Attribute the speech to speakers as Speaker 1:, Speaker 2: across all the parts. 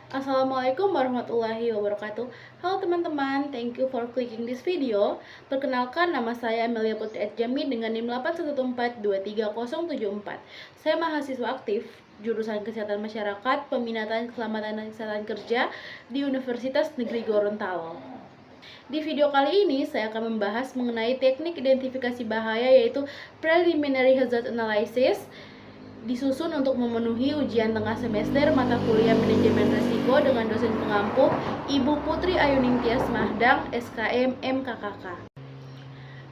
Speaker 1: Assalamualaikum warahmatullahi wabarakatuh. Halo teman-teman, thank you for clicking this video. Perkenalkan, nama saya Amelia Putri Adjami dengan NIM 814233074. Saya mahasiswa aktif jurusan Kesehatan Masyarakat, Peminatan Keselamatan dan Kesehatan Kerja di Universitas Negeri Gorontalo. Di video kali ini saya akan membahas mengenai teknik identifikasi bahaya, yaitu Preliminary Hazard Analysis, disusun untuk memenuhi ujian tengah semester mata kuliah Manajemen Risiko dengan dosen pengampu Ibu Putri Ayuningtyas Mahdang, SKM MKKK.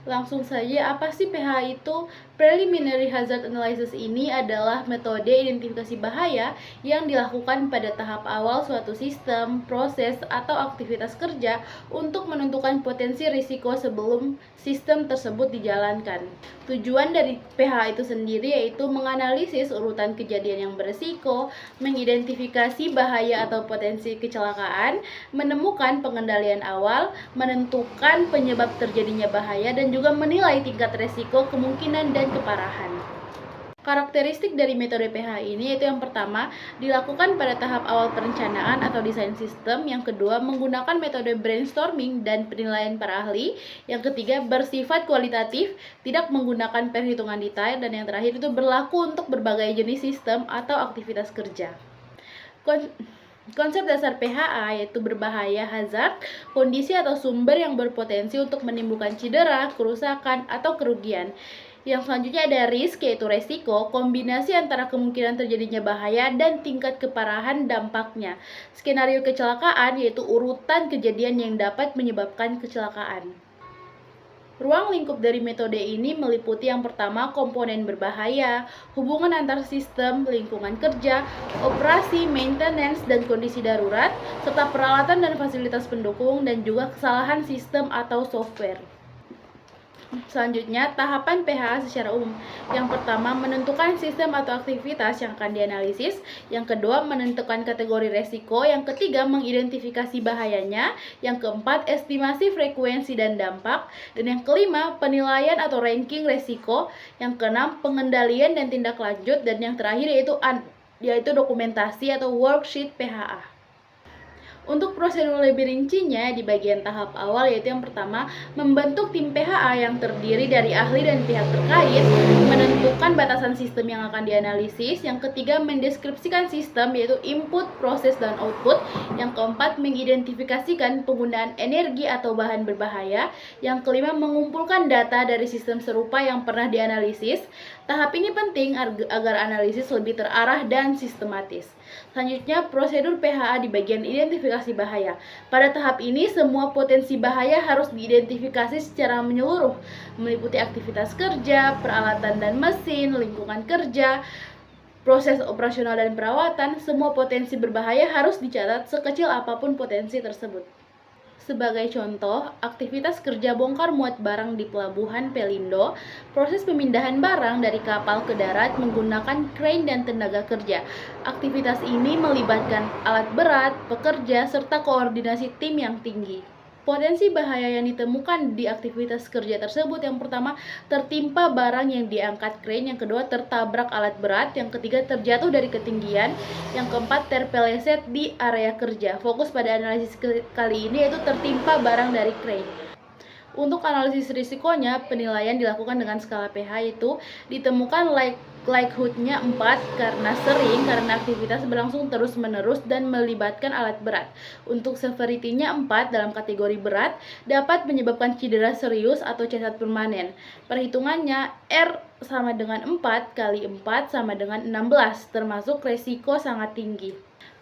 Speaker 1: Langsung saja, apa sih PH itu? Preliminary Hazard Analysis ini adalah metode identifikasi bahaya yang dilakukan pada tahap awal suatu sistem, proses, atau aktivitas kerja untuk menentukan potensi risiko sebelum sistem tersebut dijalankan. Tujuan dari PH itu sendiri yaitu menganalisis urutan kejadian yang berisiko, mengidentifikasi bahaya atau potensi kecelakaan, menemukan pengendalian awal, menentukan penyebab terjadinya bahaya, dan juga menilai tingkat resiko, kemungkinan, dan keparahan. Karakteristik dari metode PH ini yaitu yang pertama, dilakukan pada tahap awal perencanaan atau desain sistem. Yang kedua, menggunakan metode brainstorming dan penilaian para ahli. Yang ketiga, bersifat kualitatif, tidak menggunakan perhitungan detail. Dan yang terakhir itu berlaku untuk berbagai jenis sistem atau aktivitas kerja. Konsep dasar PHA yaitu berbahaya, hazard, kondisi atau sumber yang berpotensi untuk menimbulkan cedera, kerusakan, atau kerugian. Yang selanjutnya ada risk, yaitu resiko, kombinasi antara kemungkinan terjadinya bahaya dan tingkat keparahan dampaknya. Skenario kecelakaan, yaitu urutan kejadian yang dapat menyebabkan kecelakaan. Ruang lingkup dari metode ini meliputi yang pertama, komponen berbahaya, hubungan antar sistem, lingkungan kerja, operasi, maintenance, dan kondisi darurat, serta peralatan dan fasilitas pendukung, dan juga kesalahan sistem atau software. Selanjutnya, tahapan PHA secara umum. Yang pertama, menentukan sistem atau aktivitas yang akan dianalisis. Yang kedua, menentukan kategori resiko. Yang ketiga, mengidentifikasi bahayanya. Yang keempat, estimasi frekuensi dan dampak. Dan yang kelima, penilaian atau ranking resiko. Yang keenam, pengendalian dan tindak lanjut. Dan yang terakhir yaitu dokumentasi atau worksheet PHA. Untuk prosedur lebih rincinya di bagian tahap awal, yaitu yang pertama, membentuk tim PHA yang terdiri dari ahli dan pihak terkait, menentukan batasan sistem yang akan dianalisis. Yang ketiga, mendeskripsikan sistem, yaitu input, proses, dan output. Yang keempat, mengidentifikasikan penggunaan energi atau bahan berbahaya. Yang kelima, mengumpulkan data dari sistem serupa yang pernah dianalisis. Tahap ini penting agar analisis lebih terarah dan sistematis. Selanjutnya, prosedur PHA di bagian identifikasi bahaya. Pada tahap ini, semua potensi bahaya harus diidentifikasi secara menyeluruh, meliputi aktivitas kerja, peralatan dan mesin, lingkungan kerja, proses operasional dan perawatan. Semua potensi berbahaya harus dicatat, sekecil apapun potensi tersebut. Sebagai contoh, aktivitas kerja bongkar muat barang di Pelabuhan Pelindo, proses pemindahan barang dari kapal ke darat menggunakan crane dan tenaga kerja. Aktivitas ini melibatkan alat berat, pekerja, serta koordinasi tim yang tinggi. Potensi bahaya yang ditemukan di aktivitas kerja tersebut, yang pertama, tertimpa barang yang diangkat crane. Yang kedua, tertabrak alat berat. Yang ketiga, terjatuh dari ketinggian. Yang keempat, terpeleset di area kerja. Fokus pada analisis kali ini yaitu tertimpa barang dari crane. Untuk analisis risikonya, penilaian dilakukan dengan skala PH, yaitu ditemukan likelihood-nya 4 karena aktivitas berlangsung terus-menerus dan melibatkan alat berat. Untuk severity-nya 4 dalam kategori berat, dapat menyebabkan cedera serius atau cacat permanen. Perhitungannya, R sama dengan 4 kali 4 sama dengan 16, termasuk resiko sangat tinggi.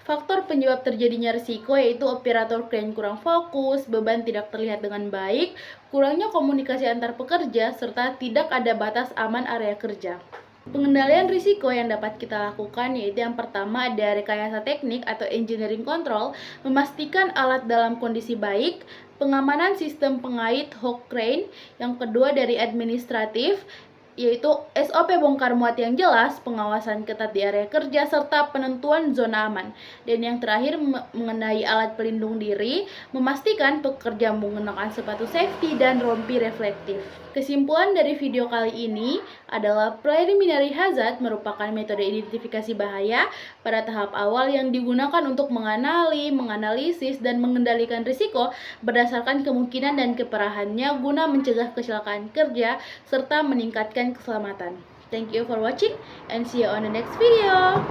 Speaker 1: Faktor penyebab terjadinya risiko yaitu operator crane kurang fokus, beban tidak terlihat dengan baik, kurangnya komunikasi antar pekerja, serta tidak ada batas aman area kerja. Pengendalian risiko yang dapat kita lakukan yaitu yang pertama, ada rekayasa teknik atau engineering control, memastikan alat dalam kondisi baik, pengamanan sistem pengait hook crane. Yang kedua, dari administratif, yaitu SOP bongkar muat yang jelas, pengawasan ketat di area kerja, serta penentuan zona aman. Dan yang terakhir, mengenai alat pelindung diri, memastikan pekerja menggunakan sepatu safety dan rompi reflektif. Kesimpulan dari video kali ini adalah preliminary hazard merupakan metode identifikasi bahaya pada tahap awal yang digunakan untuk menganalisis, dan mengendalikan risiko berdasarkan kemungkinan dan keparahannya guna mencegah kecelakaan kerja serta meningkatkan keselamatan. Thank you for watching and see you on the next video.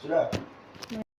Speaker 2: Sudah.